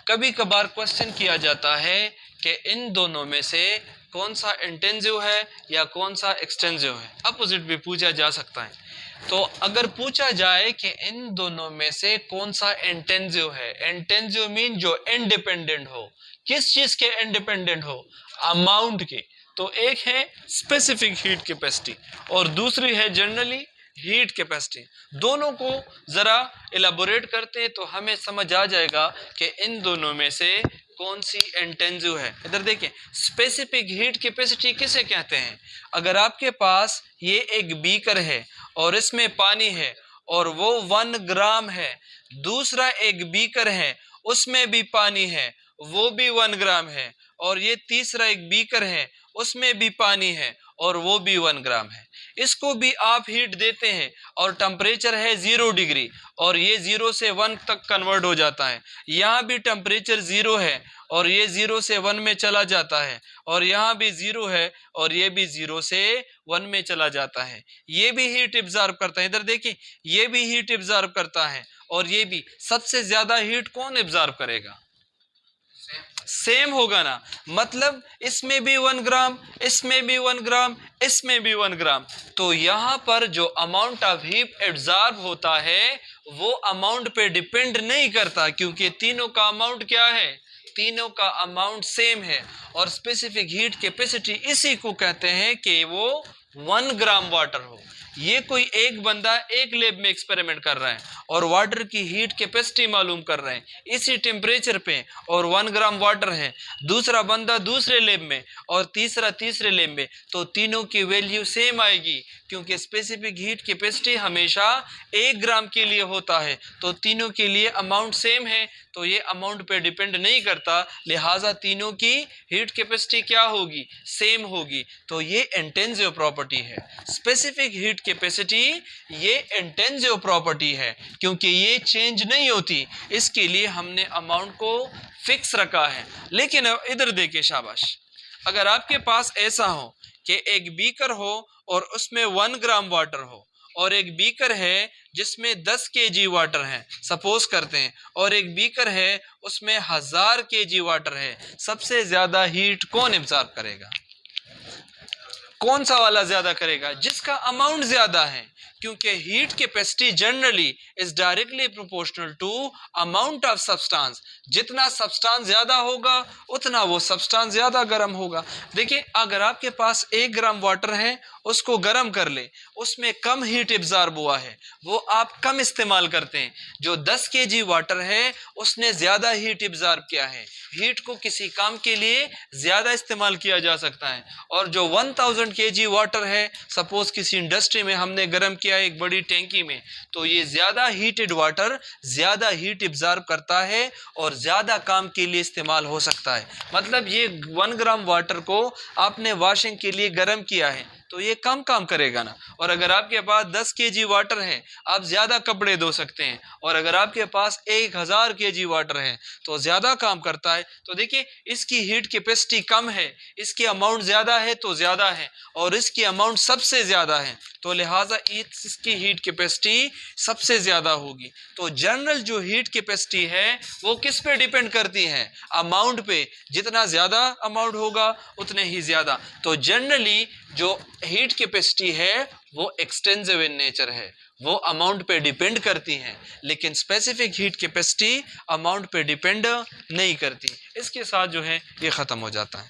कभी कभार क्वेश्चन किया जाता है कि इन दोनों में से कौन सा इंटेंसिव है या कौन सा एक्सटेंसिव है, अपोजिट भी पूछा जा सकता है। तो अगर पूछा जाए कि इन दोनों में से कौन सा इंटेंसिव है, इंटेंसिव मीन जो इंडिपेंडेंट हो, किस चीज के इंडिपेंडेंट हो, अमाउंट के। तो एक है स्पेसिफिक हीट कैपेसिटी और दूसरी है जनरली हीट कैपेसिटी। दोनों को जरा इलाबोरेट करते हैं तो हमें समझ आ जाएगा कि इन दोनों में से कौन सी इंटेंसिव है। इधर देखिए, स्पेसिफिक हीट कैपेसिटी किसे कहते हैं? अगर आपके पास ये एक बीकर है और इसमें पानी है और वो 1 ग्राम है, दूसरा एक बीकर है उसमें भी पानी है, वो भी 1 ग्राम है, और ये तीसरा एक बीकर है उसमें भी पानी है और वो भी 1 ग्राम है। इसको भी आप हीट देते हैं और टेम्परेचर है 0 डिग्री और ये 0 से 1 तक कन्वर्ट हो जाता है। यहाँ भी टेम्परेचर 0 है और ये 0 से 1 में चला जाता है, और यहाँ भी 0 है और ये भी 0 से 1 में चला जाता है। ये भी हीट एब्जॉर्ब करता है। इधर देखिए, ये भी हीट एब्जॉर्ब करता है और ये भी। सबसे ज्यादा हीट कौन एब्जॉर्ब करेगा? सेम होगा ना, मतलब इसमें भी 1 ग्राम, इसमें भी 1 ग्राम, इसमें भी 1 ग्राम। तो यहां पर जो अमाउंट ऑफ हीट एब्जॉर्ब होता है वो अमाउंट पे डिपेंड नहीं करता, क्योंकि तीनों का अमाउंट क्या है? तीनों का अमाउंट सेम है। और स्पेसिफिक हीट कैपेसिटी इसी को कहते हैं कि वो 1 ग्राम वाटर हो। ये कोई एक बंदा एक लैब में एक्सपेरिमेंट कर रहा है और वाटर की हीट कैपेसिटी मालूम कर रहे हैं इसी टेम्परेचर पे, और 1 ग्राम वाटर है। दूसरा बंदा दूसरे लैब में और तीसरा तीसरे लैब में, तो तीनों की वैल्यू सेम आएगी, क्योंकि स्पेसिफिक हीट कैपेसिटी हमेशा 1 ग्राम के लिए होता है। तो तीनों के लिए अमाउंट सेम है, तो ये अमाउंट पे डिपेंड नहीं करता, लिहाजा तीनों की हीट कैपेसिटी क्या होगी? सेम होगी। तो ये इंटेंसिव प्रॉपर्टी है। स्पेसिफिक हीट कैपेसिटी ये इंटेंसिव प्रॉपर्टी है, क्योंकि ये चेंज नहीं होती, इसके लिए हमने अमाउंट को फिक्स रखा है। लेकिन इधर देखिए, शाबाश, अगर आपके पास ऐसा हो कि एक बीकर हो और उसमें 1 ग्राम वाटर हो, और एक बीकर है जिसमें 10 kg वाटर है, सपोज करते हैं, और एक बीकर है उसमें 1000 kg वाटर है, सबसे ज्यादा हीट कौन एब्जॉर्ब करेगा? कौन सा वाला ज्यादा करेगा? जिसका अमाउंट ज्यादा है, क्योंकि heat capacity generally is directly proportional to amount of substance. जितना सब्सटेंस ज्यादा होगा उतना वो सब्सटेंस ज्यादा गर्म होगा। देखिए, अगर आपके पास 1 ग्राम वाटर है, उसको गर्म कर ले, उसमें कम हीट एब्जॉर्ब हुआ है, वो आप कम इस्तेमाल करते हैं। जो 10 kg वाटर है उसने ज्यादा हीट एब्जॉर्ब किया है, हीट को किसी काम के लिए ज्यादा इस्तेमाल किया जा सकता है। और जो 1000 kg वाटर है, सपोज किसी इंडस्ट्री में हमने गर्म किया एक बड़ी टैंकी में, तो ये ज्यादा हीटेड वाटर ज्यादा हीट एब्जॉर्ब करता है और ज्यादा काम के लिए इस्तेमाल हो सकता है। मतलब ये 1 ग्राम वाटर को आपने वॉशिंग के लिए गर्म किया है तो ये कम काम करेगा ना। और अगर आपके पास 10 kg वाटर है, आप ज्यादा कपड़े धो सकते हैं, और अगर आपके पास 1000 kg वाटर है तो ज्यादा काम करता है। तो देखिए, इसकी हीट कैपेसिटी कम है, इसकी अमाउंट ज्यादा है तो ज्यादा है, और इसकी अमाउंट सबसे ज्यादा है, तो लिहाजा इसकी हीट कैपेसिटी सबसे ज्यादा होगी। तो जनरल जो हीट कैपेसिटी है वो किस पे डिपेंड करती है? अमाउंट पे। जितना ज्यादा अमाउंट होगा उतने ही ज्यादा। तो जनरली जो हीट कैपेसिटी है वो एक्सटेंसिव इन नेचर है, वो अमाउंट पे डिपेंड करती हैं, लेकिन स्पेसिफिक हीट कैपेसिटी अमाउंट पे डिपेंड नहीं करती। इसके साथ जो है ये ख़त्म हो जाता है।